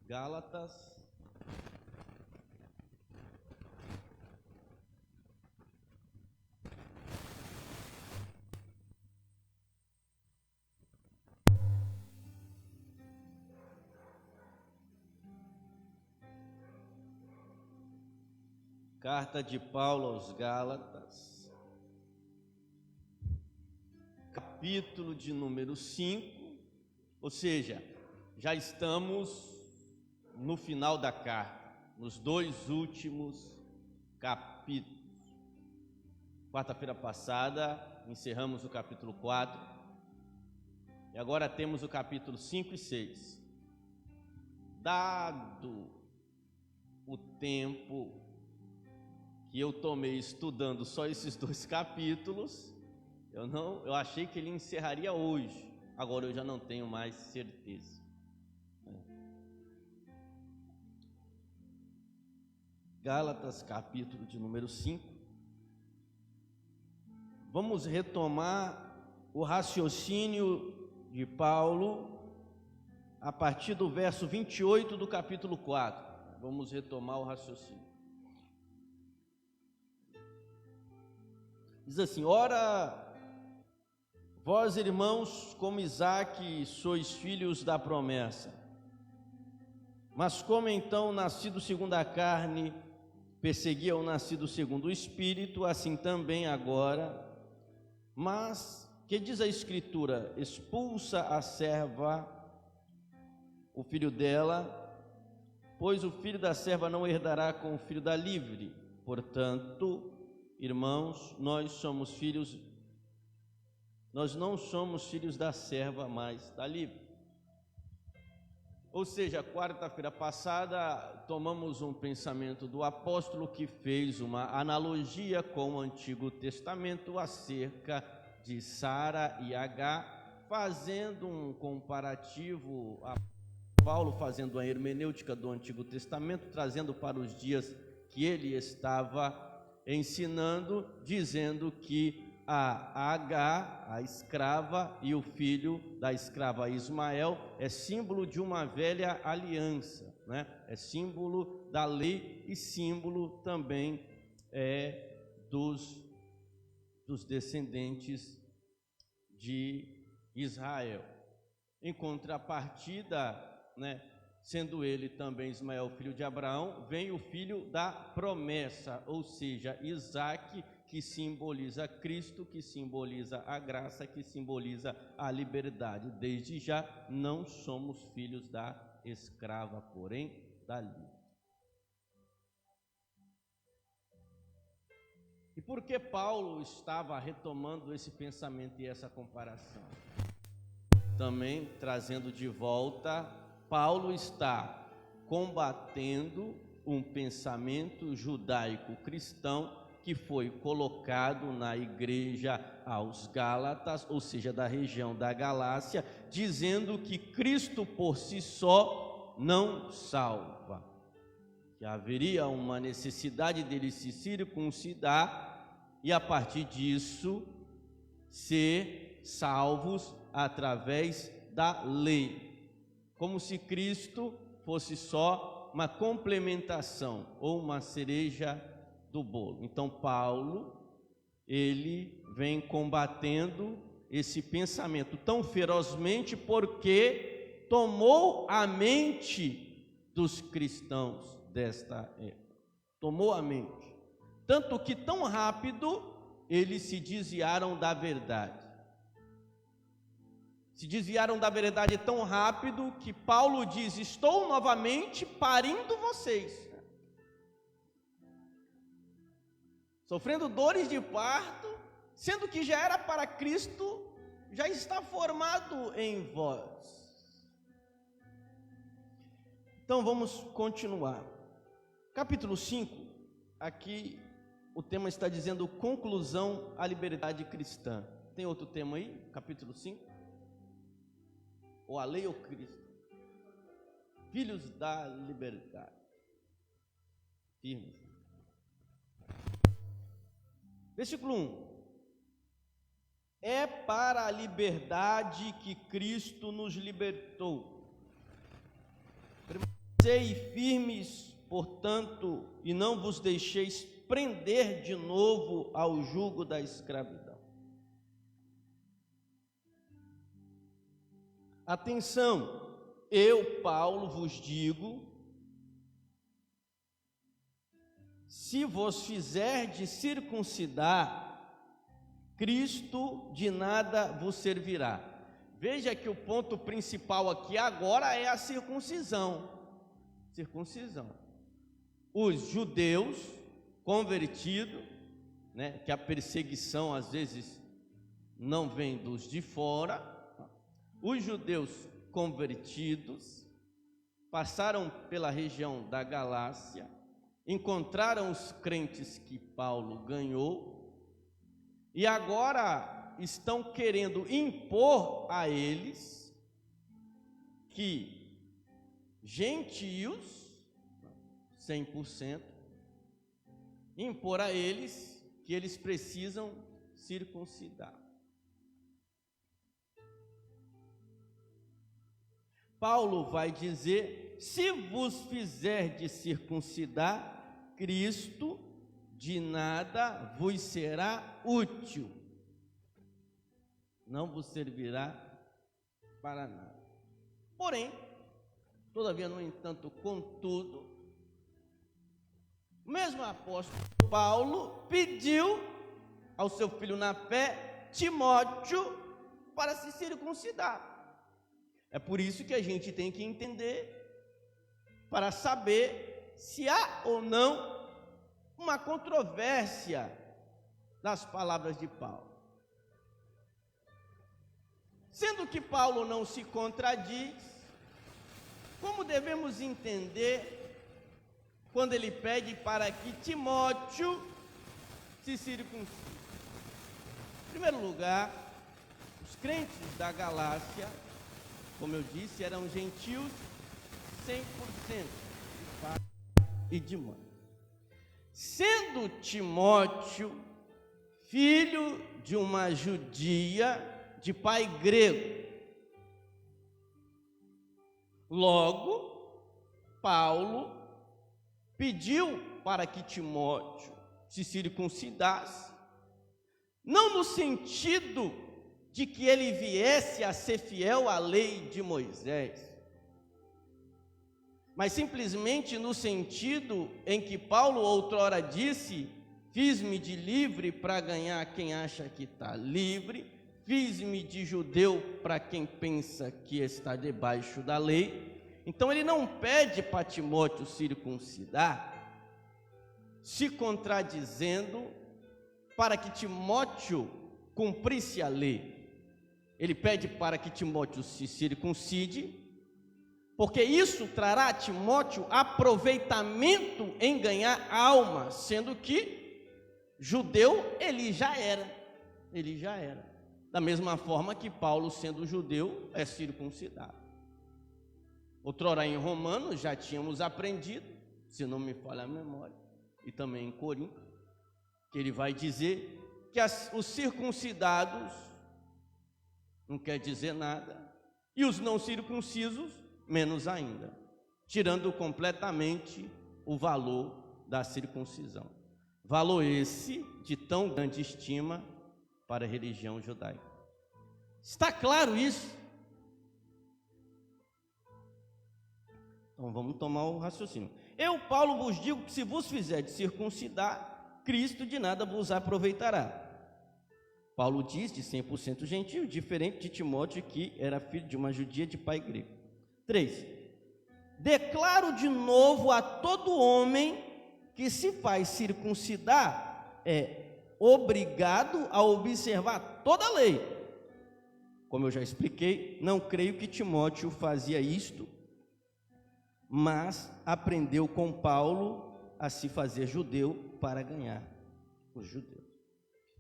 Gálatas, carta de Paulo aos Gálatas, capítulo de número 5, ou seja, já estamos no final da carta, nos dois últimos capítulos. Quarta-feira passada encerramos o capítulo 4 e agora temos o capítulo 5 e 6. Dado o tempo que eu tomei estudando só esses dois capítulos, eu achei que ele encerraria hoje. Agora eu já não tenho mais certeza. Gálatas, capítulo de número 5. Vamos retomar o raciocínio de Paulo a partir do verso 28 do capítulo 4. Vamos retomar o raciocínio. Diz assim: ora, vós irmãos, como Isaque, sois filhos da promessa. Mas como então, nascido segundo a carne, perseguia o nascido segundo o Espírito, assim também agora. Mas, que diz a Escritura? Expulsa a serva, o filho dela, pois o filho da serva não herdará com o filho da livre. Portanto, irmãos, nós não somos filhos da serva, mas da livre. Ou seja, quarta-feira passada tomamos um pensamento do apóstolo que fez uma analogia com o Antigo Testamento acerca de Sara e Agar, fazendo um comparativo, Paulo fazendo a hermenêutica do Antigo Testamento, trazendo para os dias que ele estava ensinando, dizendo que a Agar, a escrava, e o filho da escrava Ismael é símbolo de uma velha aliança, né? É símbolo da lei e símbolo também dos descendentes de Israel. Em contrapartida, né, sendo ele também Ismael, filho de Abraão, vem o filho da promessa, ou seja, Isaque, que simboliza Cristo, que simboliza a graça, que simboliza a liberdade. Desde já não somos filhos da escrava, porém da livre. E por que Paulo estava retomando esse pensamento e essa comparação? Também trazendo de volta, Paulo está combatendo um pensamento judaico-cristão que foi colocado na igreja aos Gálatas, ou seja, da região da Galácia, dizendo que Cristo por si só não salva, que haveria uma necessidade dele se circuncidar e a partir disso ser salvos através da lei, como se Cristo fosse só uma complementação ou uma cereja do bolo. Então Paulo, ele vem combatendo esse pensamento tão ferozmente porque tomou a mente dos cristãos desta época. Tomou a mente. Tanto que tão rápido eles se desviaram da verdade. Se desviaram da verdade tão rápido que Paulo diz: estou novamente parindo vocês. Sofrendo dores de parto, sendo que já era para Cristo, já está formado em vós. Então vamos continuar. Capítulo 5, aqui o tema está dizendo conclusão à liberdade cristã. Tem outro tema aí? Capítulo 5? Ou a lei ou Cristo? Filhos da liberdade. Firmes. Versículo 1: é para a liberdade que Cristo nos libertou. Permanecei firmes, portanto, e não vos deixeis prender de novo ao jugo da escravidão. Atenção, eu, Paulo, vos digo, se vos fizerdes circuncidar, Cristo de nada vos servirá. Veja que o ponto principal aqui agora é a circuncisão. Os judeus convertidos, que a perseguição às vezes não vem dos de fora, os judeus convertidos passaram pela região da Galácia, encontraram os crentes que Paulo ganhou e agora estão querendo impor a eles que gentios, 100%, impor a eles que eles precisam circuncidar. Paulo vai dizer: se vos fizerdes circuncidar, Cristo de nada vos será útil, não vos servirá para nada. Porém, todavia, no entanto, contudo, o mesmo apóstolo Paulo pediu ao seu filho na fé, Timóteo, para se circuncidar. É por isso que a gente tem que entender, para saber se há ou não uma controvérsia das palavras de Paulo. Sendo que Paulo não se contradiz, como devemos entender quando ele pede para que Timóteo se circuncide? Em primeiro lugar, os crentes da Galácia, como eu disse, eram gentios 100% de pai e de mãe. Sendo Timóteo filho de uma judia de pai grego, logo, Paulo pediu para que Timóteo se circuncidasse, não no sentido de que ele viesse a ser fiel à lei de Moisés, mas simplesmente no sentido em que Paulo outrora disse: fiz-me de livre para ganhar quem acha que está livre, fiz-me de judeu para quem pensa que está debaixo da lei. Então ele não pede para Timóteo circuncidar, se contradizendo para que Timóteo cumprisse a lei. Ele pede para que Timóteo se circuncide, porque isso trará a Timóteo aproveitamento em ganhar alma, sendo que judeu ele já era. Da mesma forma que Paulo, sendo judeu, é circuncidado. Outrora em Romanos já tínhamos aprendido, se não me falha a memória, e também em Corinto, que ele vai dizer que os circuncidados não quer dizer nada, e os não circuncisos menos ainda, tirando completamente o valor da circuncisão. Valor esse de tão grande estima para a religião judaica. Está claro isso? Então vamos tomar o raciocínio. Eu, Paulo, vos digo que se vos fizerdes circuncidar, Cristo de nada vos aproveitará. Paulo diz de 100% gentio, diferente de Timóteo, que era filho de uma judia de pai grego. 3. Declaro de novo a todo homem que se faz circuncidar é obrigado a observar toda a lei. Como eu já expliquei, não creio que Timóteo fazia isto, mas aprendeu com Paulo a se fazer judeu para ganhar os judeus.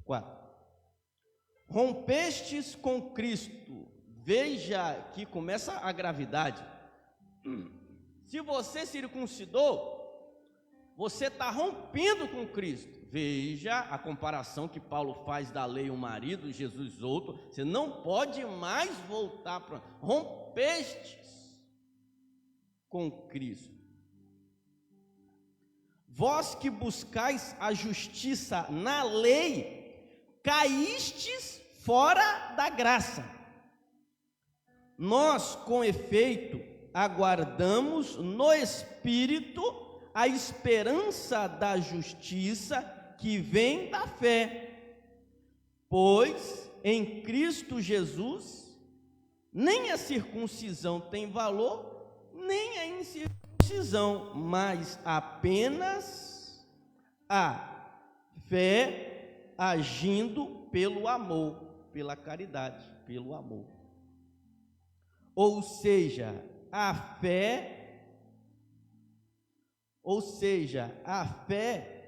4. Rompestes com Cristo. Veja que começa a gravidade. Se você circuncidou, você está rompendo com Cristo. Veja a comparação que Paulo faz da lei um marido, Jesus outro. Você não pode mais voltar para... Rompestes com Cristo. vós que buscais a justiça na lei, caístes fora da graça. Nós, com efeito, aguardamos no Espírito a esperança da justiça que vem da fé. Pois em Cristo Jesus, nem a circuncisão tem valor, nem a incircuncisão, mas apenas a fé agindo pelo amor, pela caridade, pelo amor. Ou seja, a fé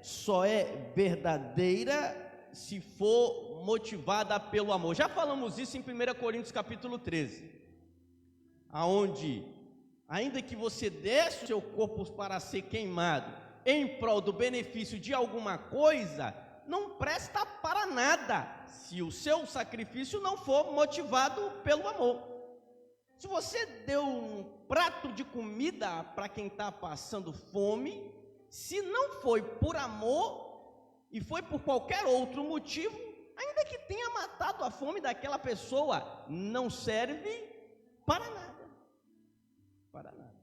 só é verdadeira se for motivada pelo amor. Já falamos isso em 1 Coríntios capítulo 13, aonde, ainda que você desse o seu corpo para ser queimado em prol do benefício de alguma coisa, não presta para nada se o seu sacrifício não for motivado pelo amor. Se você deu um prato de comida para quem está passando fome, se não foi por amor e foi por qualquer outro motivo, ainda que tenha matado a fome daquela pessoa, não serve para nada. Para nada.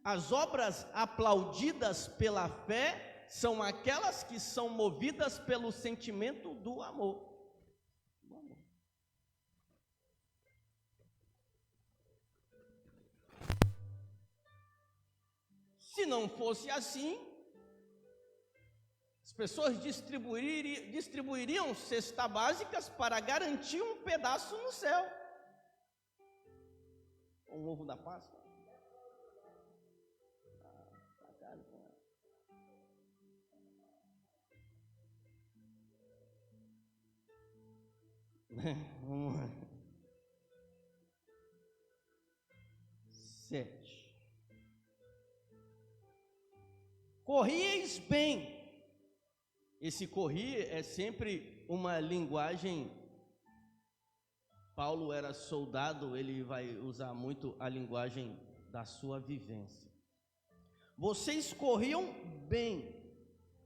As obras aplaudidas pela fé são aquelas que são movidas pelo sentimento do amor. Se não fosse assim, as pessoas distribuiriam cestas básicas para garantir um pedaço no céu. Um ovo da Páscoa. Vamos lá. 7. Corrieis bem. Esse correr é sempre uma linguagem. Paulo era soldado, ele vai usar muito a linguagem da sua vivência. Vocês corriam bem,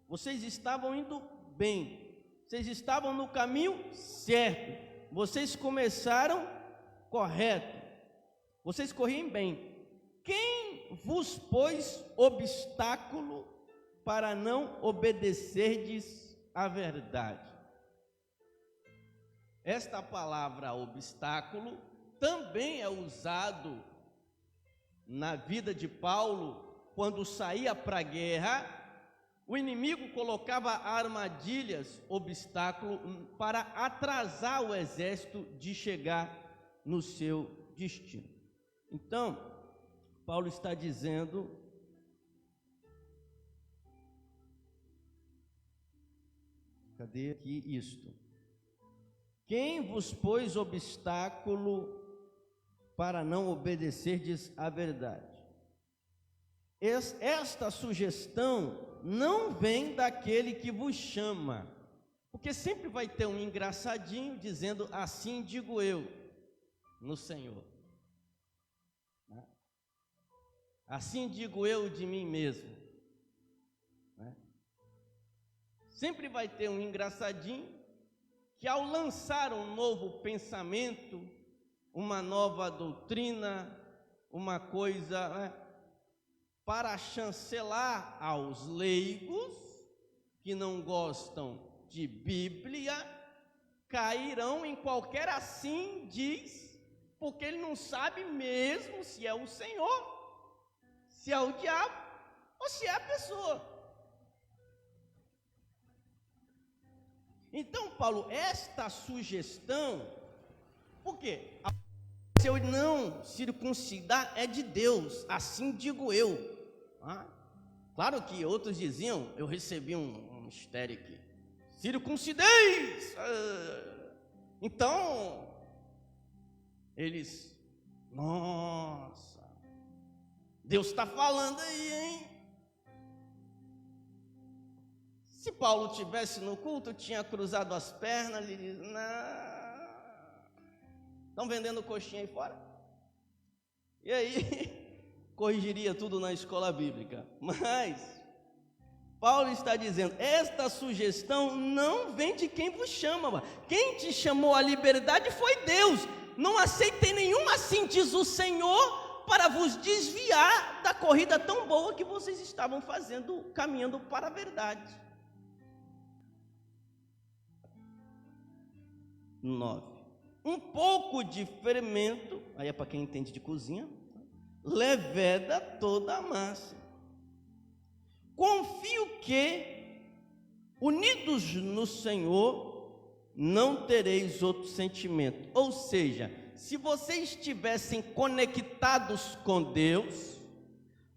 vocês estavam indo bem, vocês estavam no caminho certo, vocês começaram correto, vocês corriam bem. Quem vos pôs obstáculo para não obedecerdes à verdade? Esta palavra obstáculo também é usado na vida de Paulo. Quando saía para a guerra, o inimigo colocava armadilhas, obstáculo, para atrasar o exército de chegar no seu destino. Então, Paulo está dizendo, cadê aqui isto? Quem vos pôs obstáculo para não obedecerdes à verdade? Esta sugestão não vem daquele que vos chama, porque sempre vai ter um engraçadinho dizendo, assim digo eu, no Senhor. Assim digo eu de mim mesmo. Sempre vai ter um engraçadinho que, ao lançar um novo pensamento, uma nova doutrina, uma coisa, para chancelar aos leigos que não gostam de Bíblia, cairão em qualquer assim diz, porque ele não sabe mesmo se é o Senhor, se é o diabo ou se é a pessoa. Então, Paulo, esta sugestão, por quê? Se eu não circuncidar é de Deus, assim digo eu. Claro que outros diziam, eu recebi um mistério aqui, circuncideis. Então, eles, nossa, Deus está falando aí, hein? Se Paulo tivesse no culto, tinha cruzado as pernas, ele diz, não, estão vendendo coxinha aí fora? E aí, corrigiria tudo na escola bíblica. Mas, Paulo está dizendo, esta sugestão não vem de quem vos chama. Quem te chamou à liberdade foi Deus. Não aceitei nenhuma, assim diz o Senhor, para vos desviar da corrida tão boa que vocês estavam fazendo, caminhando para a verdade. 9. Um pouco de fermento, aí é para quem entende de cozinha, leveda toda a massa. Confio que, unidos no Senhor, não tereis outro sentimento. Ou seja, se vocês estivessem conectados com Deus,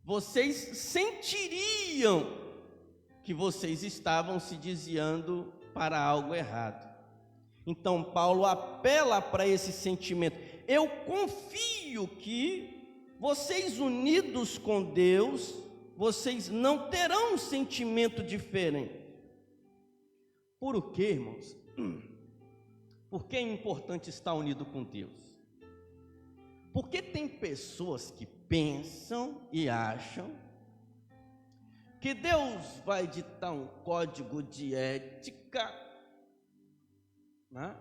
vocês sentiriam que vocês estavam se desviando para algo errado. Então Paulo apela para esse sentimento. Eu confio que vocês unidos com Deus, vocês não terão um sentimento diferente. Por quê, irmãos? Por que é importante estar unido com Deus? Porque tem pessoas que pensam e acham que Deus vai ditar um código de ética, né?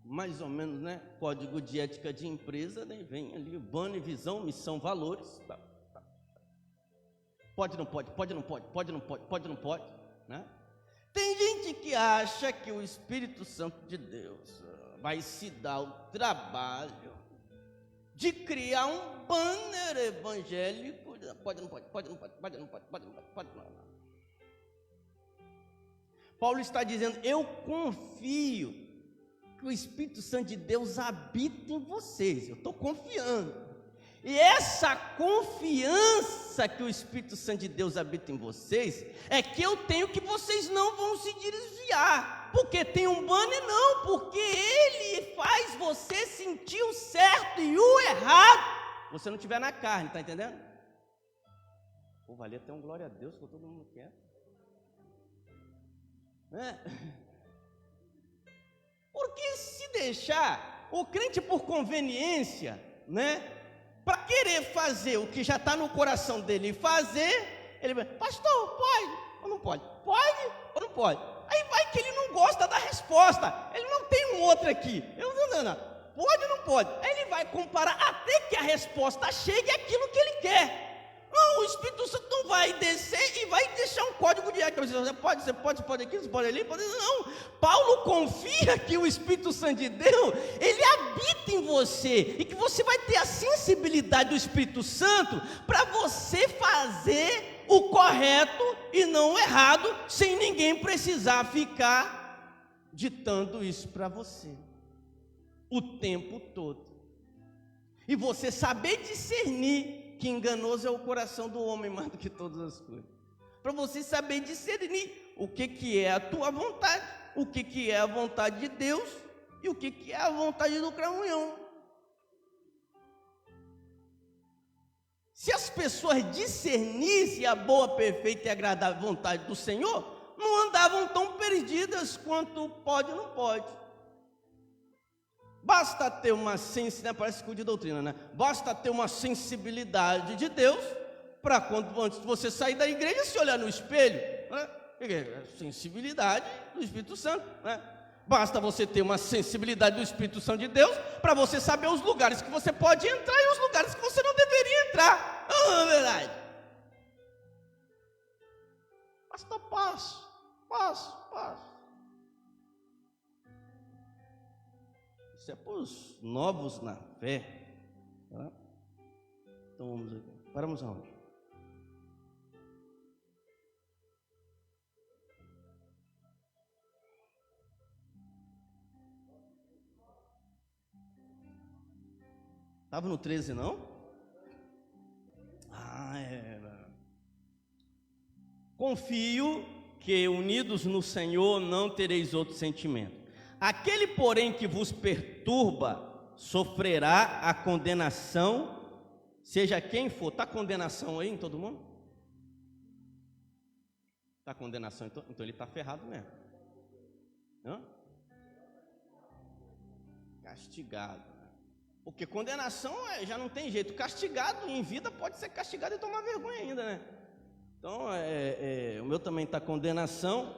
Mais ou menos, né? Código de ética de empresa, né? Vem ali, banner, visão, missão, valores, tá. Pode, não pode, pode, não pode, pode, não pode, pode, não pode, né? Tem gente que acha que o Espírito Santo de Deus vai se dar o trabalho de criar um banner evangélico, pode, não pode, pode, não pode, pode, não pode, pode, não pode, pode, não. Paulo está dizendo, eu confio que o Espírito Santo de Deus habita em vocês, eu estou confiando. E essa confiança que o Espírito Santo de Deus habita em vocês, é que eu tenho que vocês não vão se desviar, porque tem um banner, não, porque ele faz você sentir o certo e o errado, você não estiver na carne, está entendendo? Pô, valia até um glória a Deus, que todo mundo quer. Porque se deixar, o crente por conveniência, né? Para querer fazer o que já está no coração dele fazer, ele vai, pastor, pode ou não pode? Pode ou não pode? Aí vai que ele não gosta da resposta, ele não tem um outro aqui, não, pode ou não pode? Aí ele vai comparar até que a resposta chegue àquilo que ele quer. Não, o Espírito Santo não vai descer e vai deixar um código de ética. Você pode aqui, você pode ali, pode... Não, Paulo confia que o Espírito Santo de Deus, ele habita em você, e que você vai ter a sensibilidade do Espírito Santo para você fazer o correto e não o errado, sem ninguém precisar ficar ditando isso para você o tempo todo. E você saber discernir que enganoso é o coração do homem mais do que todas as coisas. Para você saber discernir o que é a tua vontade, o que é a vontade de Deus e o que é a vontade do cramunhão. Se as pessoas discernissem a boa, perfeita e agradável vontade do Senhor, não andavam tão perdidas quanto pode ou não pode. Basta ter uma sensibilidade, parece que de doutrina, né? Basta ter uma sensibilidade de Deus para quando antes de você sair da igreja, se olhar no espelho, né? Sensibilidade do Espírito Santo, né? Basta você ter uma sensibilidade do Espírito Santo de Deus para você saber os lugares que você pode entrar e os lugares que você não deveria entrar. Não é verdade? Basta passo. Isso é para os novos na fé, tá? Então vamos aqui. Paramos aonde? Estava no 13, não? Era. Confio que unidos no Senhor não tereis outro sentimento. Aquele, porém, que vos perturba, sofrerá a condenação, seja quem for. Está condenação aí em todo mundo? Está condenação, então ele está ferrado mesmo. Hã? Castigado. Porque condenação já não tem jeito. Castigado em vida pode ser castigado e tomar vergonha ainda, né? Então, o meu também está condenação.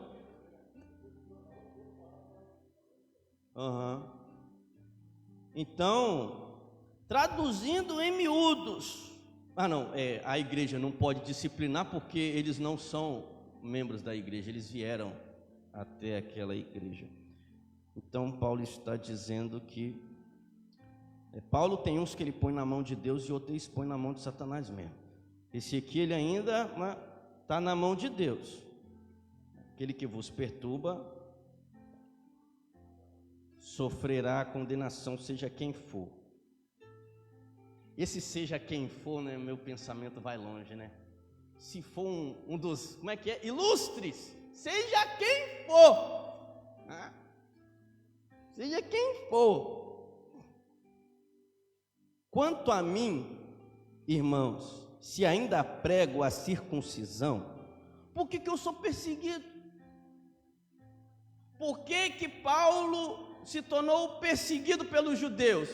Então, traduzindo em miúdos, a igreja não pode disciplinar porque eles não são membros da igreja, eles vieram até aquela igreja. Então, Paulo está dizendo que Paulo tem uns que ele põe na mão de Deus e outros põe na mão de Satanás mesmo. Esse aqui ele ainda está na mão de Deus. Aquele que vos perturba sofrerá a condenação, seja quem for. Esse seja quem for, né? Meu pensamento vai longe, né? Se for um dos, ilustres, seja quem for, seja quem for. Quanto a mim, irmãos, se ainda prego a circuncisão, por que eu sou perseguido? Por que Paulo se tornou perseguido pelos judeus?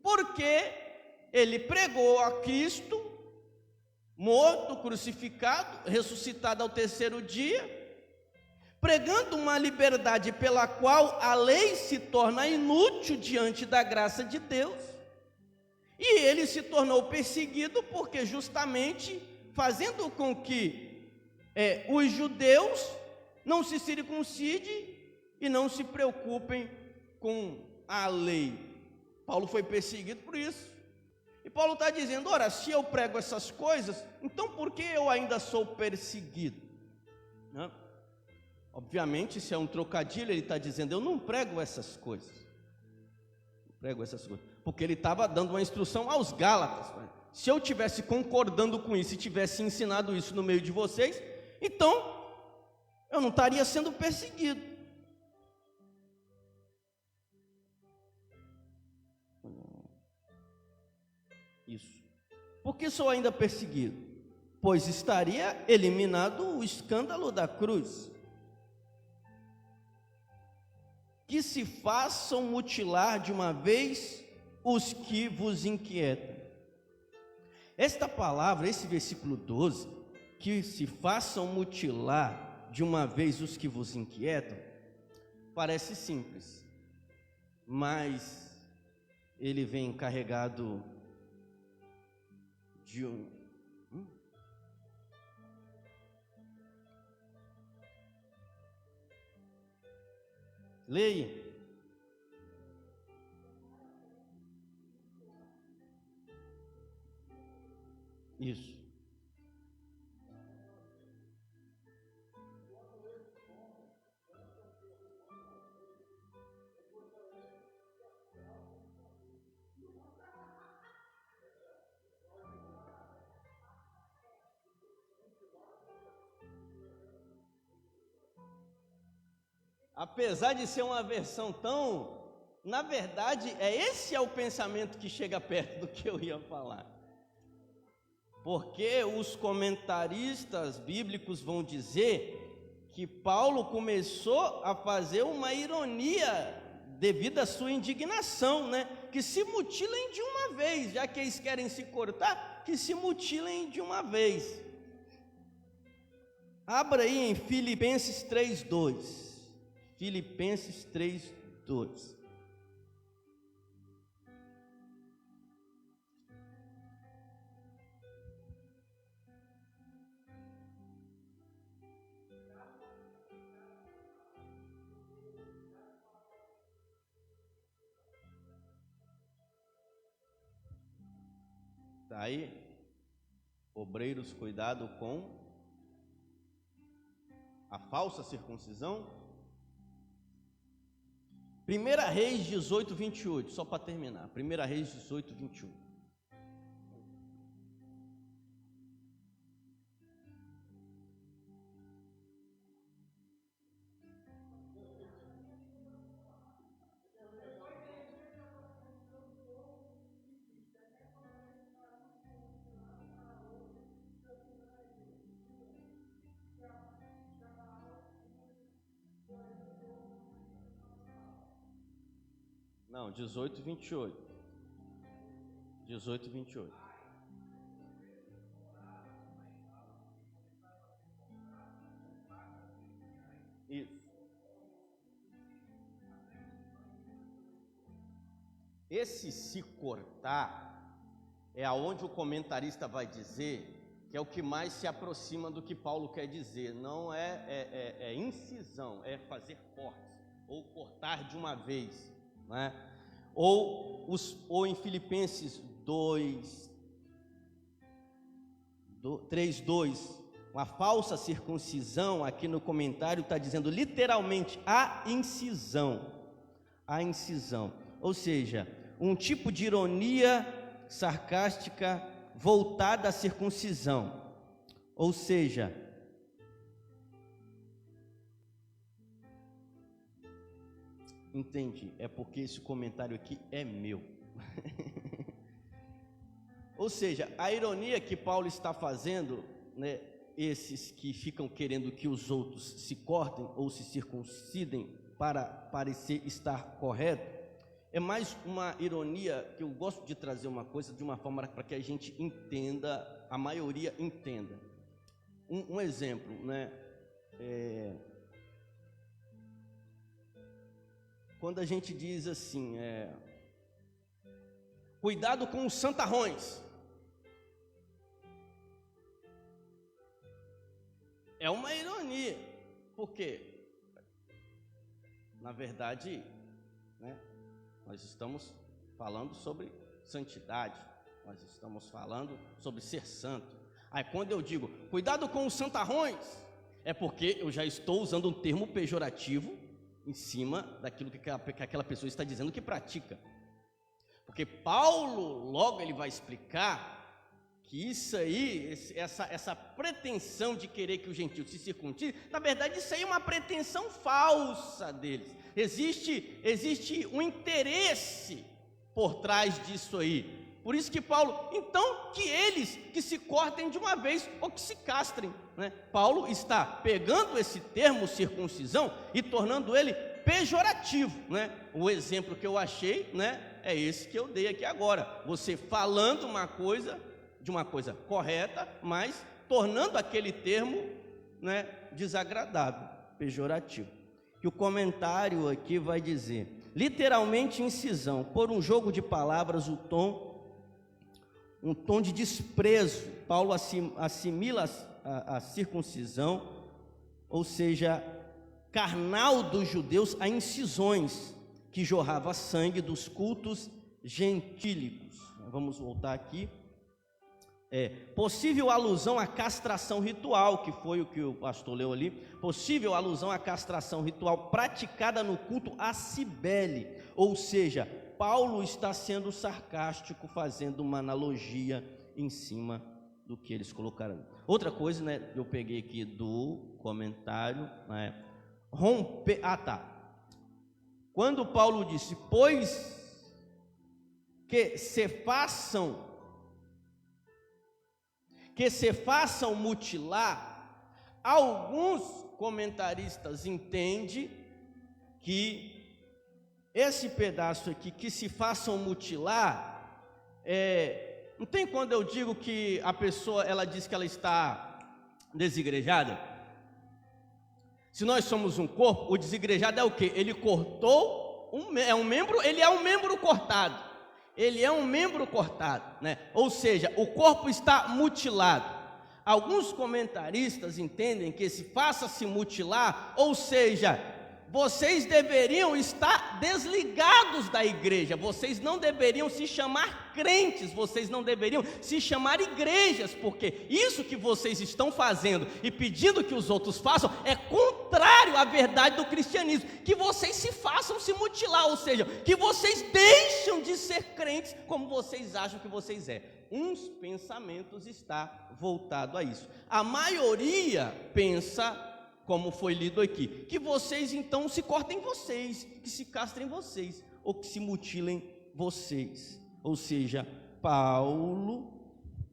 Porque ele pregou a Cristo, morto, crucificado, ressuscitado ao terceiro dia, pregando uma liberdade pela qual a lei se torna inútil diante da graça de Deus. E ele se tornou perseguido porque justamente fazendo com que os judeus não se circuncidem e não se preocupem com a lei. Paulo foi perseguido por isso. E Paulo está dizendo, ora, se eu prego essas coisas, então por que eu ainda sou perseguido? Obviamente, se é um trocadilho, ele está dizendo, eu não prego essas coisas. Porque ele estava dando uma instrução aos Gálatas. Se eu tivesse concordando com isso e tivesse ensinado isso no meio de vocês, então eu não estaria sendo perseguido. Isso. Por que sou ainda perseguido? Pois estaria eliminado o escândalo da cruz. Que se façam mutilar de uma vez os que vos inquietam. Esta palavra, esse versículo 12, que se façam mutilar de uma vez os que vos inquietam, parece simples, mas ele vem carregado de Leia. Isso. Apesar de ser uma versão tão, na verdade, esse é o pensamento que chega perto do que eu ia falar. Porque os comentaristas bíblicos vão dizer que Paulo começou a fazer uma ironia devido à sua indignação, né? Que se mutilem de uma vez, já que eles querem se cortar, que se mutilem de uma vez. Abra aí em Filipenses 3:2. Filipenses 3:2. Está aí, obreiros, cuidado com a falsa circuncisão. 1 Reis 18:28, só para terminar. 1 Reis 18:28. Não, 18:28. 18:28. Isso. Esse se cortar é aonde o comentarista vai dizer que é o que mais se aproxima do que Paulo quer dizer. Não é incisão, é fazer cortes, ou cortar de uma vez, né? Ou em Filipenses 3:2, uma falsa circuncisão, aqui no comentário está dizendo literalmente a incisão, ou seja, um tipo de ironia sarcástica voltada à circuncisão, ou seja, entendi, é porque esse comentário aqui é meu. Ou seja, a ironia que Paulo está fazendo, né, esses que ficam querendo que os outros se cortem ou se circuncidem para parecer estar correto, é mais uma ironia que eu gosto de trazer uma coisa de uma forma para que a gente entenda, a maioria entenda. Um exemplo, né? Quando a gente diz assim, cuidado com os santarrões. É uma ironia, porque, na verdade, né, nós estamos falando sobre santidade, nós estamos falando sobre ser santo. Aí quando eu digo, cuidado com os santarrões, é porque eu já estou usando um termo pejorativo em cima daquilo que aquela pessoa está dizendo que pratica. Porque Paulo, logo ele vai explicar que isso aí, essa pretensão de querer que o gentio se circuncide, na verdade isso aí é uma pretensão falsa deles. Existe um interesse por trás disso aí. Por isso que Paulo, então, que eles que se cortem de uma vez ou que se castrem, né? Paulo está pegando esse termo circuncisão e tornando ele pejorativo, né? O exemplo que eu achei, né, é esse que eu dei aqui agora. Você falando uma coisa, de uma coisa correta, mas tornando aquele termo, né, desagradável, pejorativo. Que o comentário aqui vai dizer, literalmente incisão, por um jogo de palavras, um tom de desprezo. Paulo assimila a circuncisão, ou seja, carnal dos judeus, a incisões que jorrava sangue dos cultos gentílicos. Vamos voltar aqui. Possível alusão à castração ritual, que foi o que o pastor leu ali, possível alusão à castração ritual praticada no culto a Cibele, ou seja, Paulo está sendo sarcástico, fazendo uma analogia em cima do que eles colocaram. Outra coisa, né, eu peguei aqui do comentário, né, quando Paulo disse, pois que se façam mutilar, alguns comentaristas entendem que esse pedaço aqui, que se façam mutilar, não tem quando eu digo que a pessoa, ela diz que ela está desigrejada? Se nós somos um corpo, o desigrejado é o quê? Ele cortou, um membro, ele é um membro cortado. Ele é um membro cortado, né? Ou seja, o corpo está mutilado. Alguns comentaristas entendem que se faça-se mutilar, ou seja, vocês deveriam estar desligados da igreja, vocês não deveriam se chamar crentes, vocês não deveriam se chamar igrejas, porque isso que vocês estão fazendo e pedindo que os outros façam é contrário à verdade do cristianismo, que vocês se façam se mutilar, ou seja, que vocês deixam de ser crentes como vocês acham que vocês Uns pensamentos está voltado a isso. A maioria pensa, como foi lido aqui, que vocês então se cortem vocês, que se castrem vocês, ou que se mutilem vocês. Ou seja, Paulo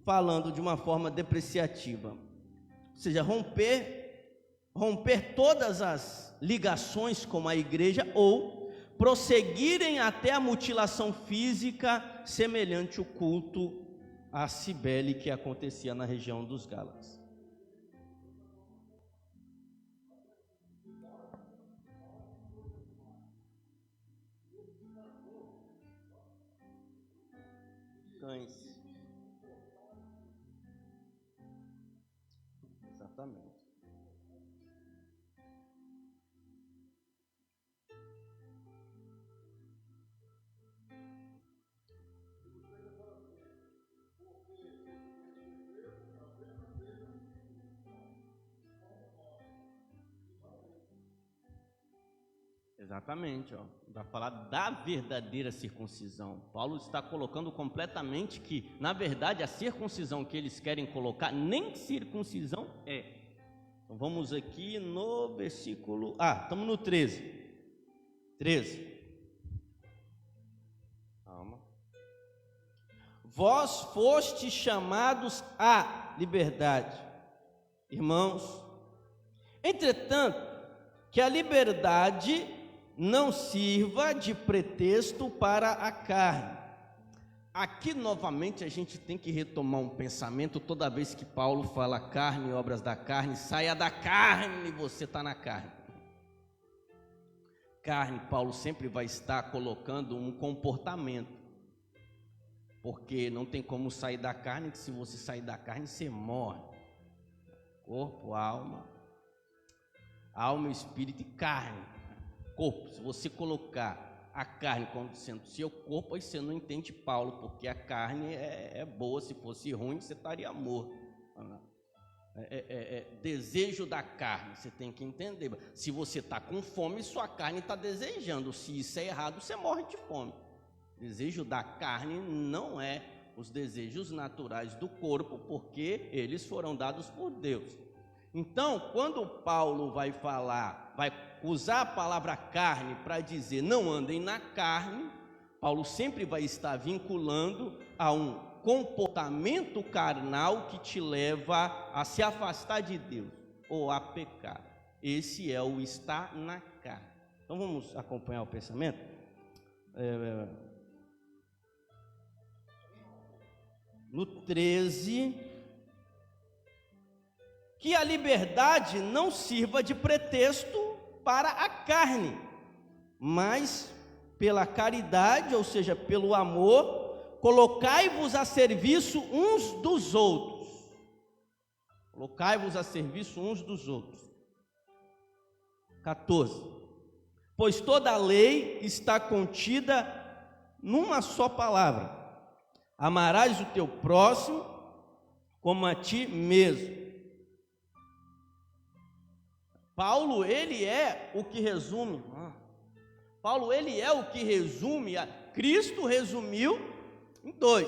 falando de uma forma depreciativa. Ou seja, romper todas as ligações com a igreja, ou prosseguirem até a mutilação física, semelhante ao culto a Cibele que acontecia na região dos Gálatas. Cães. Exatamente. Exatamente, ó. Vai falar da verdadeira circuncisão. Paulo está colocando completamente que, na verdade, a circuncisão que eles querem colocar, nem circuncisão é. Então vamos aqui no versículo... estamos no 13. 13. Calma. Vós fostes chamados à liberdade, irmãos. Entretanto, que a liberdade não sirva de pretexto para a carne. Aqui novamente a gente tem que retomar um pensamento. Toda vez que Paulo fala carne, obras da carne, saia da carne, você está na carne. Carne, Paulo sempre vai estar colocando um comportamento, porque não tem como sair da carne, que se você sair da carne, você morre. Corpo, alma, espírito e carne. Corpo, se você colocar a carne como sendo seu corpo, aí você não entende Paulo, porque a carne é boa. Se fosse ruim, você estaria morto. Desejo da carne, você tem que entender. Se você está com fome, sua carne está desejando. Se isso é errado, você morre de fome. Desejo da carne não é os desejos naturais do corpo, porque eles foram dados por Deus. Então, quando Paulo vai falar, vai usar a palavra carne para dizer não andem na carne, Paulo sempre vai estar vinculando a um comportamento carnal que te leva a se afastar de Deus ou a pecar. Esse é o estar na carne. Então vamos acompanhar o pensamento? No 13... que a liberdade não sirva de pretexto para a carne, mas pela caridade, ou seja, pelo amor, colocai-vos a serviço uns dos outros. Colocai-vos a serviço uns dos outros. 14. Pois toda a lei está contida numa só palavra: amarás o teu próximo como a ti mesmo. Paulo, ele é o que resume. Cristo resumiu em 2: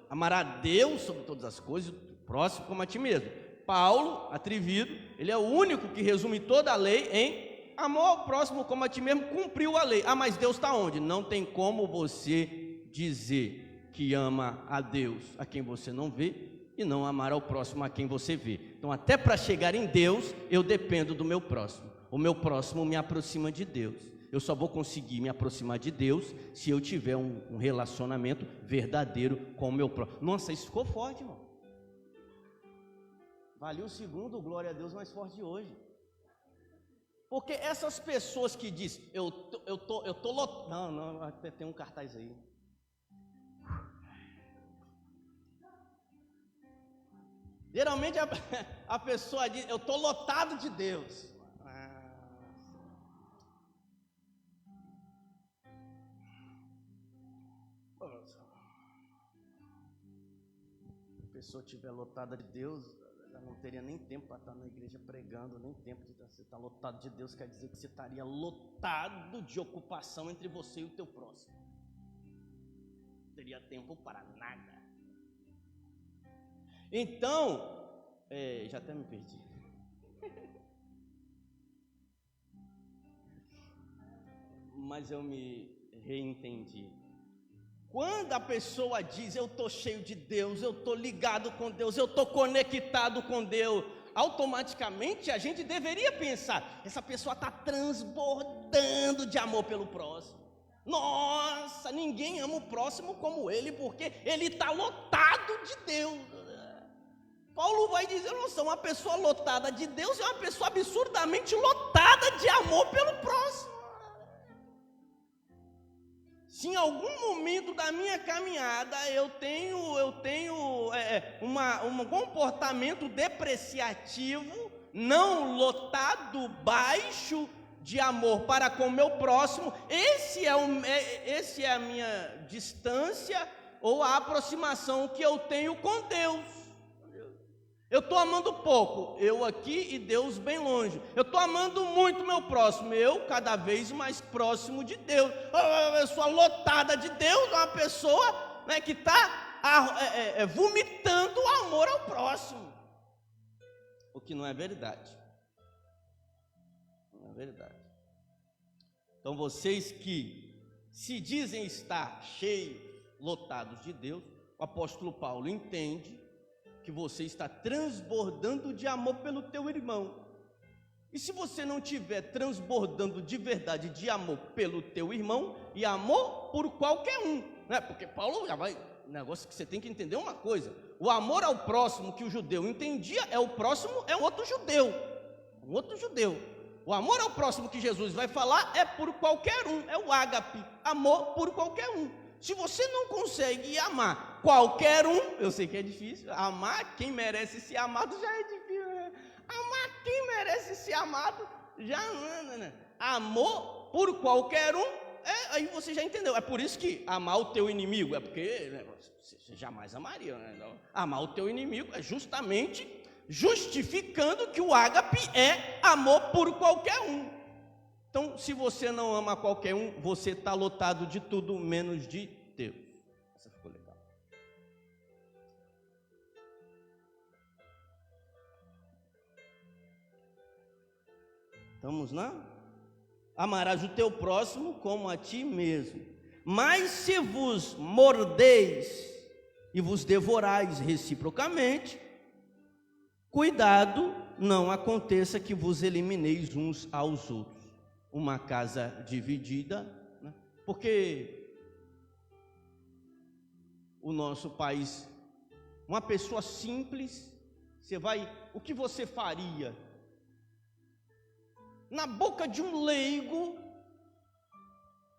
amará a Deus sobre todas as coisas, o próximo como a ti mesmo. Paulo, atrevido, ele é o único que resume toda a lei em amor ao próximo como a ti mesmo, cumpriu a lei. Mas Deus está onde? Não tem como você dizer que ama a Deus a quem você não vê e não amar ao próximo a quem você vê. Então, até para chegar em Deus, eu dependo do meu próximo. O meu próximo me aproxima de Deus. Eu só vou conseguir me aproximar de Deus se eu tiver um relacionamento verdadeiro com o meu próximo. Nossa, isso ficou forte, irmão. Valeu o segundo, glória a Deus, mais forte de hoje. Porque essas pessoas que dizem, eu tô lotado. Não, até tem um cartaz aí. Geralmente a pessoa diz, eu estou lotado de Deus. Se a pessoa estiver lotada de Deus, ela não teria nem tempo para estar na igreja pregando, nem tempo de você estar lotado de Deus, quer dizer que você estaria lotado de ocupação entre você e o teu próximo. Não teria tempo para nada. Então, já até me perdi. Mas eu me reentendi. Quando a pessoa diz, eu estou cheio de Deus, eu estou ligado com Deus, eu estou conectado com Deus, automaticamente a gente deveria pensar, essa pessoa está transbordando de amor pelo próximo. Nossa, ninguém ama o próximo como ele, porque ele está lotado de Deus. Paulo vai dizer, nossa, uma pessoa lotada de Deus é uma pessoa absurdamente lotada de amor pelo próximo. Se em algum momento da minha caminhada eu tenho um comportamento depreciativo, não lotado, baixo de amor para com o meu próximo, esse é a minha distância ou a aproximação que eu tenho com Deus. Eu estou amando pouco, eu aqui e Deus bem longe. Eu estou amando muito meu próximo, eu cada vez mais próximo de Deus. Eu sou lotada de Deus, uma pessoa, né, que está vomitando o amor ao próximo. O que não é verdade. Não é verdade. Então vocês que se dizem estar cheios, lotados de Deus, o apóstolo Paulo entende que você está transbordando de amor pelo teu irmão. E se você não estiver transbordando de verdade de amor pelo teu irmão, e amor por qualquer um, né? Porque Paulo já vai, negócio que você tem que entender uma coisa: o amor ao próximo que o judeu entendia o próximo é um outro judeu, O amor ao próximo que Jesus vai falar é por qualquer um, é o ágape, amor por qualquer um. Se você não consegue amar qualquer um, eu sei que é difícil, amar quem merece ser amado já é difícil, né? Amar quem merece ser amado já não, né? Amor por qualquer um, aí você já entendeu. É por isso que amar o teu inimigo, é porque, né, você jamais amaria, né? Então, amar o teu inimigo é justamente justificando que o ágape é amor por qualquer um. Então, se você não ama qualquer um, você está lotado de tudo menos de Deus. Essa ficou legal. Estamos lá? Amarás o teu próximo como a ti mesmo. Mas se vos mordeis e vos devorais reciprocamente, cuidado, não aconteça que vos elimineis uns aos outros. Uma casa dividida, né? Porque o nosso país, uma pessoa simples, o que você faria? Na boca de um leigo,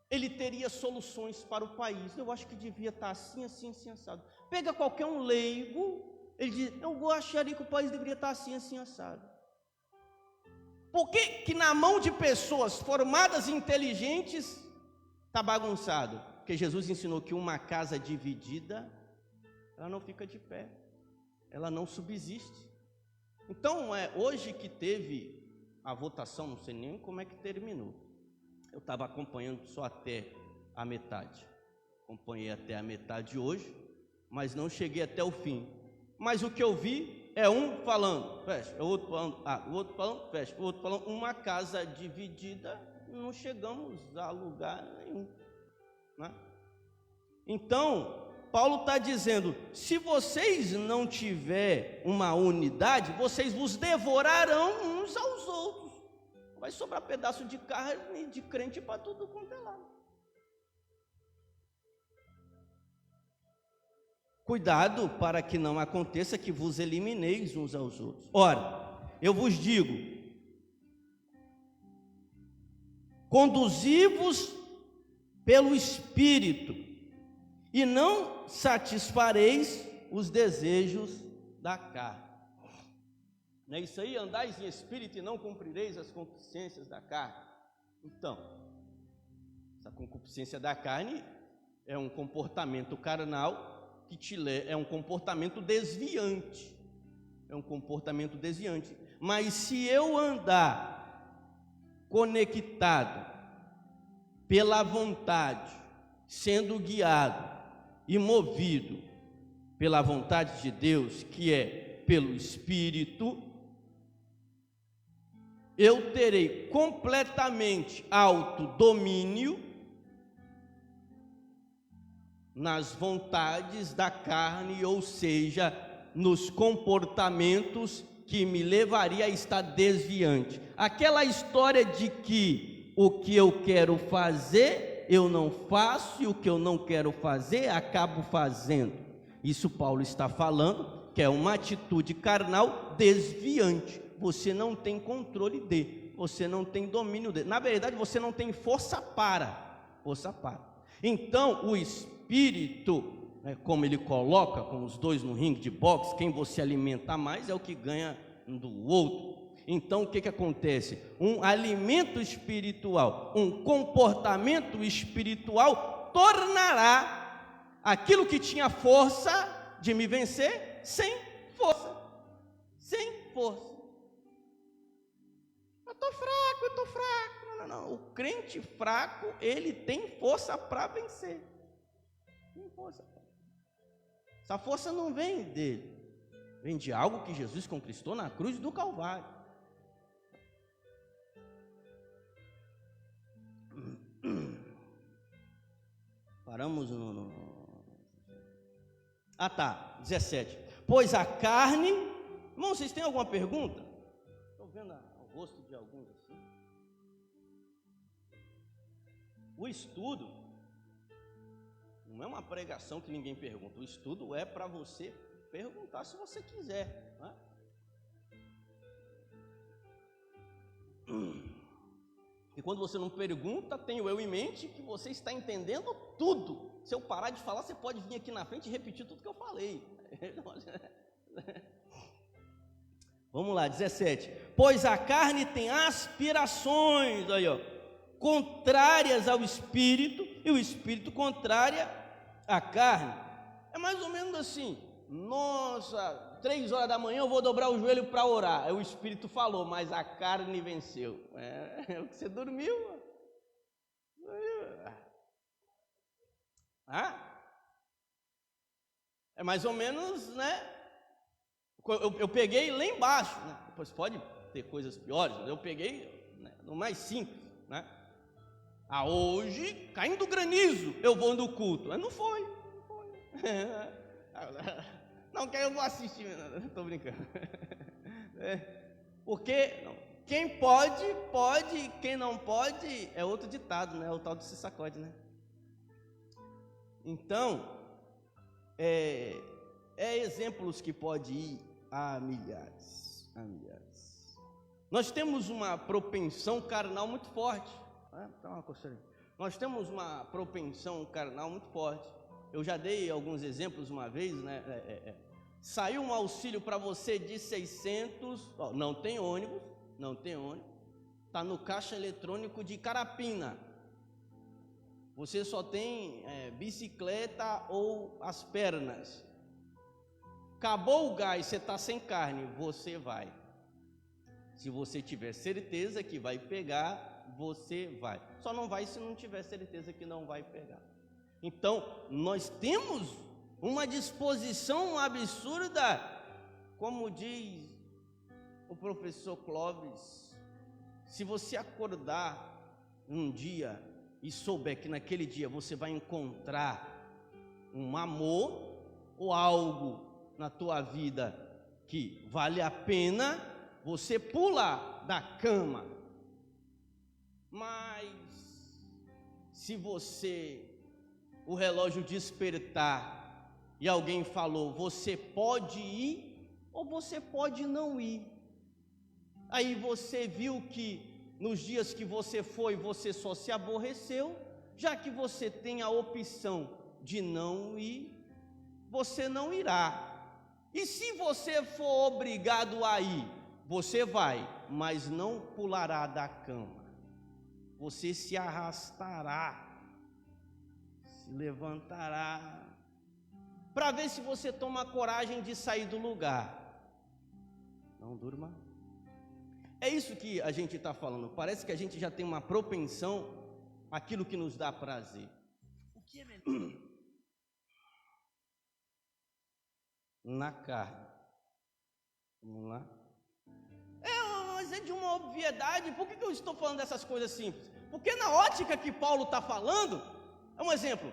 ele teria soluções para o país. Eu acho que devia estar assim, assim, assim, assado. Pega qualquer um leigo, ele diz, eu acharia que o país deveria estar assim, assim, assado. Por que na mão de pessoas formadas e inteligentes está bagunçado? Porque Jesus ensinou que uma casa dividida, ela não fica de pé, ela não subsiste. Então, hoje que teve a votação, não sei nem como é que terminou. Eu estava acompanhando só até a metade. Acompanhei até a metade hoje, mas não cheguei até o fim. Mas o que eu vi é um falando, fecha, o outro falando, o outro falando, fecha, o outro falando, uma casa dividida, não chegamos a lugar nenhum, né? Então, Paulo está dizendo, se vocês não tiverem uma unidade, vocês vos devorarão uns aos outros. Vai sobrar pedaço de carne de crente para tudo quanto é lado. Cuidado para que não aconteça que vos elimineis uns aos outros. Ora, eu vos digo, conduzi-vos pelo Espírito, e não satisfareis os desejos da carne. Não é isso aí? Andais em Espírito e não cumprireis as concupiscências da carne. Então, essa concupiscência da carne é um comportamento carnal, é um comportamento desviante, mas se eu andar conectado pela vontade, sendo guiado e movido pela vontade de Deus, que é pelo Espírito, eu terei completamente autodomínio nas vontades da carne, ou seja, nos comportamentos que me levaria a estar desviante. Aquela história de que o que eu quero fazer, eu não faço, e o que eu não quero fazer, acabo fazendo. Isso Paulo está falando, que é uma atitude carnal desviante. Você não tem controle você não tem domínio Na verdade, você não tem força para. Então, o espírito, como ele coloca, com os dois no ringue de boxe, quem você alimentar mais é o que ganha do outro. Então, o que acontece? Um alimento espiritual, um comportamento espiritual tornará aquilo que tinha força de me vencer sem força. Sem força. Eu estou fraco. Não. O crente fraco, ele tem força para vencer. Tem força. Essa força não vem dele. Vem de algo que Jesus conquistou na cruz do Calvário. Paramos no... Ah, tá, 17. Pois a carne... Irmão, vocês têm alguma pergunta? Estou vendo o rosto de alguns assim. O estudo não é uma pregação que ninguém pergunta. O estudo é para você perguntar se você quiser, né? E quando você não pergunta, tenho eu em mente que você está entendendo tudo. Se eu parar de falar, você pode vir aqui na frente e repetir tudo que eu falei. Vamos lá, 17. Pois a carne tem aspirações, aí, ó, contrárias ao espírito, e o espírito contrária à carne. É mais ou menos assim: nossa, 3 horas da manhã eu vou dobrar o joelho para orar. Aí o espírito falou, mas a carne venceu. É o que você dormiu. É mais ou menos, né? Eu peguei lá embaixo, né? Depois pode ter coisas piores. Eu peguei, né, no mais simples, né? Hoje, caindo granizo, eu vou no culto. Mas não foi. Não, que eu vou assistir, estou brincando. Porque quem pode, quem não pode, é outro ditado, né? O tal de se sacode, né? Então, exemplos que pode ir a milhares. Nós temos uma propensão carnal muito forte. Nós temos uma propensão carnal muito forte. Eu já dei alguns exemplos uma vez, né? Saiu um auxílio para você de 600, não tem ônibus, está no caixa eletrônico de Carapina. Você só tem bicicleta ou as pernas. Acabou o gás, você está sem carne, você vai. Se você tiver certeza que vai pegar, você vai. Só não vai se não tiver certeza que não vai pegar. Então, nós temos uma disposição absurda, como diz o professor Clóvis. Se você acordar um dia e souber que naquele dia você vai encontrar um amor ou algo na tua vida que vale a pena, você pula da cama. Mas se o relógio despertar e alguém falou, você pode ir ou você pode não ir. Aí você viu que nos dias que você foi, você só se aborreceu. Já que você tem a opção de não ir, você não irá. E se você for obrigado a ir, você vai, mas não pulará da cama. Você se arrastará, se levantará, para ver se você toma coragem de sair do lugar. Não durma. É isso que a gente está falando. Parece que a gente já tem uma propensão àquilo que nos dá prazer. O que é melhor? Na carne. Vamos lá. Mas é de uma obviedade. Por que eu estou falando dessas coisas simples? Porque na ótica que Paulo está falando, é um exemplo.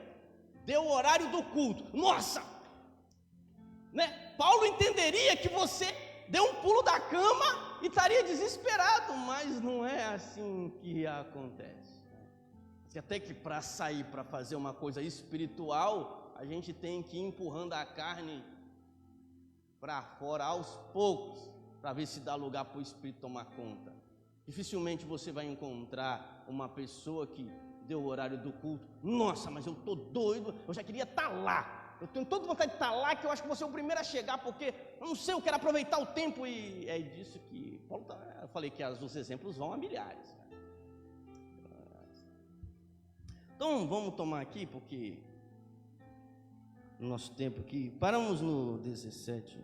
Deu o horário do culto. Nossa! Né? Paulo entenderia que você deu um pulo da cama e estaria desesperado, mas não é assim que acontece. Até que para sair, para fazer uma coisa espiritual, a gente tem que ir empurrando a carne para fora aos poucos, para ver se dá lugar para o Espírito tomar conta. Dificilmente você vai encontrar uma pessoa que deu o horário do culto. Nossa, mas eu estou doido, eu já queria estar lá. Eu tenho toda vontade de estar lá, que eu acho que vou ser o primeiro a chegar, porque eu não sei, eu quero aproveitar o tempo. E é disso que Paulo está. Eu falei que os exemplos vão a milhares. Então vamos tomar aqui, porque no nosso tempo aqui, paramos no 17.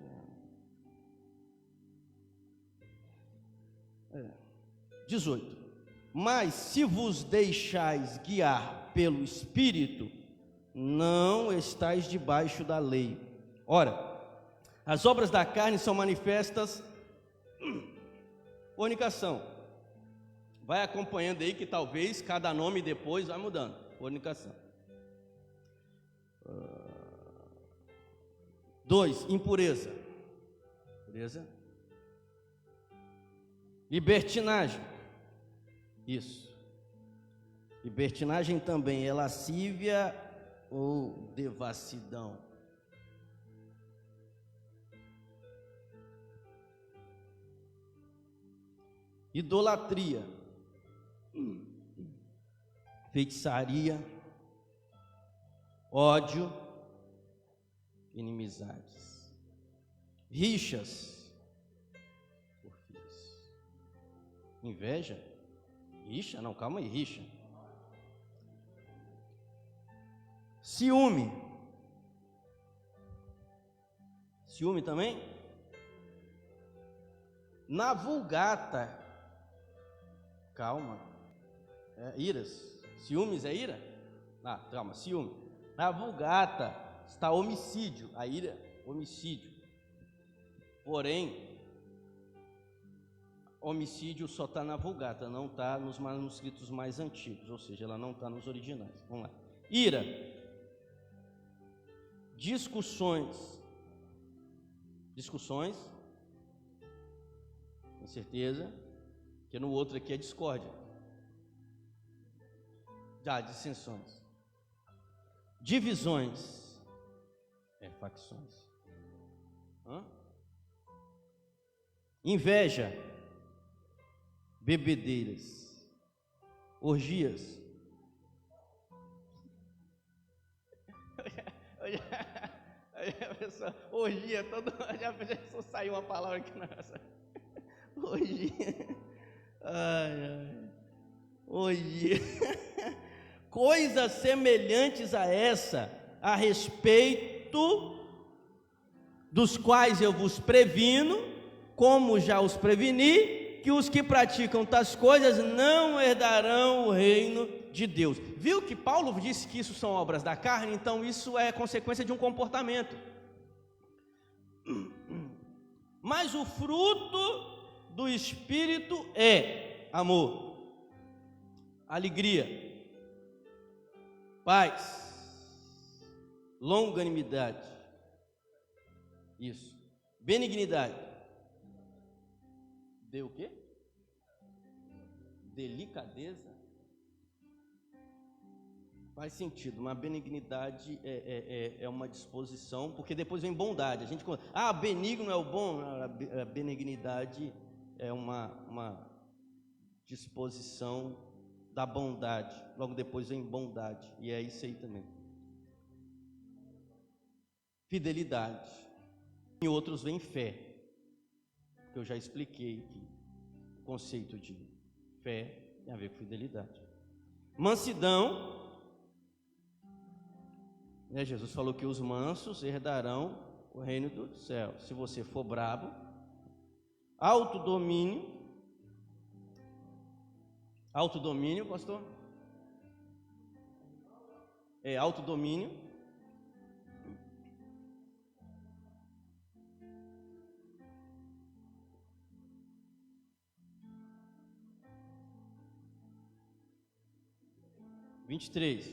18. Mas se vos deixais guiar pelo Espírito, não estáis debaixo da lei. Ora, as obras da carne são manifestas. Fornicação. Vai acompanhando aí que talvez cada nome depois vai mudando. Fornicação. 2. Impureza. Impureza. Libertinagem. Isso. Libertinagem também é lascívia ou devassidão. Idolatria. Feitiçaria. Ódio. Inimizades. Rixas. Inveja? Rixa? Não, calma aí, rixa. Ciúme. Ciúme também? Na vulgata. Calma. Iras. Ciúmes é ira? Calma, ciúme. Na vulgata está homicídio. A ira, homicídio. Porém, homicídio só está na vulgata, não está nos manuscritos mais antigos, ou seja, ela não está nos originais. Vamos lá. Ira. Discussões. Discussões. Com certeza. Porque no outro aqui é discórdia. Dissensões. Divisões. Facções. Inveja. Bebedeiras, orgias. Orgia, já saiu uma palavra aqui na nossa. Orgia. Orgia. Coisas semelhantes a essa, a respeito dos quais eu vos previno, como já os preveni, que os que praticam tais coisas não herdarão o reino de Deus. Viu que Paulo disse que isso são obras da carne? Então isso é consequência de um comportamento. Mas o fruto do Espírito é amor, alegria, paz, longanimidade, isso, benignidade. Deu o quê? Delicadeza? Faz sentido, uma benignidade é uma disposição, porque depois vem bondade. A gente benigno é o bom, a benignidade é uma disposição da bondade. Logo depois vem bondade, e é isso aí também. Fidelidade. Em outros vem fé. Que eu já expliquei aqui, o conceito de fé tem a ver com fidelidade. Mansidão, Jesus falou que os mansos herdarão o reino do céu. Se você for brabo. Autodomínio, pastor? Autodomínio. Vinte e três.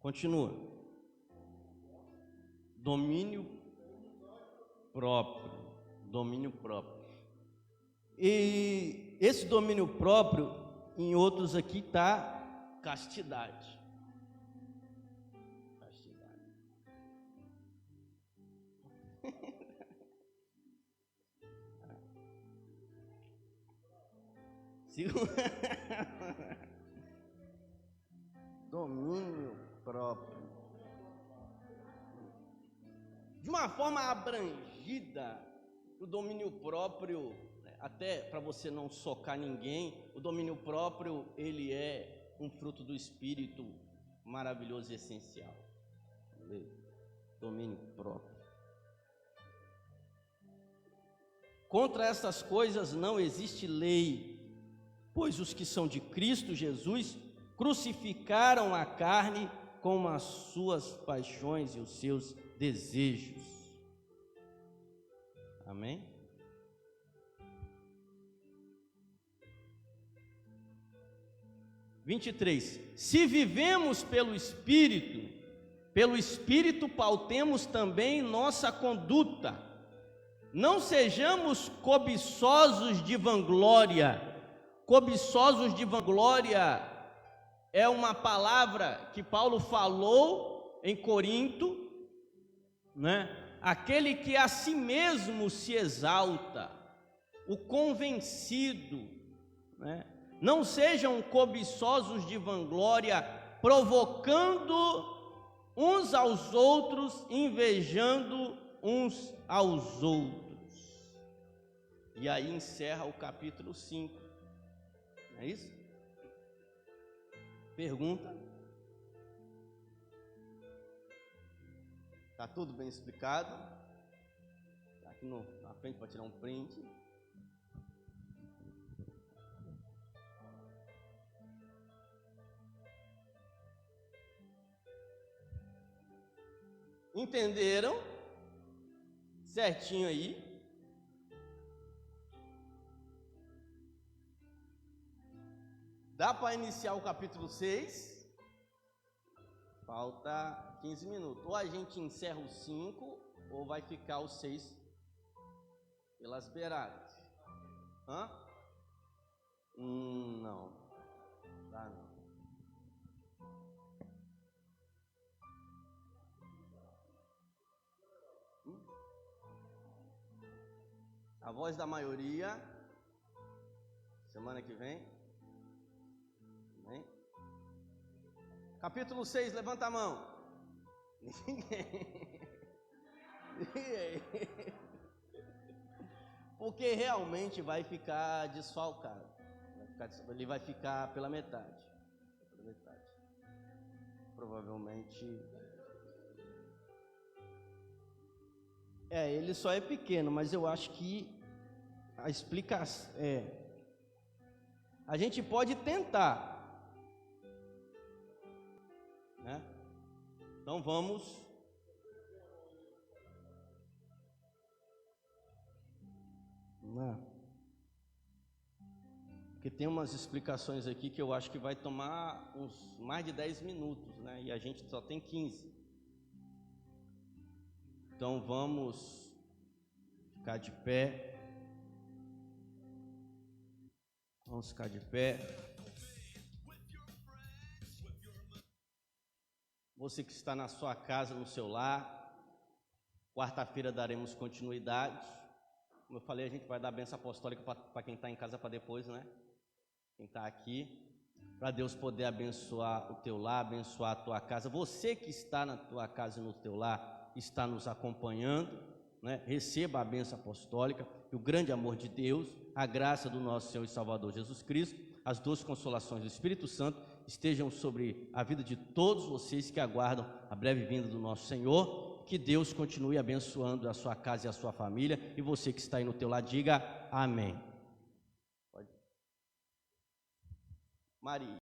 Continua. Domínio próprio. E esse domínio próprio, em outros aqui está castidade. Domínio próprio. De uma forma abrangida, o domínio próprio, até para você não socar ninguém, o domínio próprio, ele é um fruto do Espírito maravilhoso e essencial. Domínio próprio. Contra essas coisas não existe lei, pois os que são de Cristo Jesus crucificaram a carne com as suas paixões e os seus desejos. Amém? Se vivemos pelo Espírito pautemos também nossa conduta. Não sejamos cobiçosos de vanglória. Cobiçosos de vanglória é uma palavra que Paulo falou em Corinto, né? Aquele que a si mesmo se exalta, o convencido, né? Não sejam cobiçosos de vanglória, provocando uns aos outros, invejando uns aos outros. E aí encerra o capítulo 5. Não é isso? Pergunta? Está tudo bem explicado? Está aqui na frente para tirar um print. Entenderam? Certinho aí. Dá para iniciar o capítulo 6? Falta 15 minutos. Ou a gente encerra o 5, ou vai ficar o 6 pelas beiradas. Hã? Não. Dá não. A voz da maioria, semana que vem. Amém? Capítulo 6, levanta a mão. Ninguém. Porque realmente vai ficar desfalcado. Ele vai ficar pela metade. Provavelmente. Ele só é pequeno, mas eu acho que a explicação a gente pode tentar, né? Então vamos. Porque tem umas explicações aqui que eu acho que vai tomar uns mais de 10 minutos, né? E a gente só tem 15. Então vamos ficar de pé. Vamos ficar de pé. Você que está na sua casa, no seu lar, quarta-feira daremos continuidade. Como eu falei, a gente vai dar a bênção apostólica para quem está em casa para depois, né? Quem está aqui, para Deus poder abençoar o teu lar, abençoar a tua casa. Você que está na tua casa e no teu lar, está nos acompanhando, né? Receba a bênção apostólica, o grande amor de Deus, a graça do nosso Senhor e Salvador Jesus Cristo, as duas consolações do Espírito Santo estejam sobre a vida de todos vocês que aguardam a breve vinda do nosso Senhor. Que Deus continue abençoando a sua casa e a sua família, e você que está aí no teu lado, diga amém. Pode. Maria.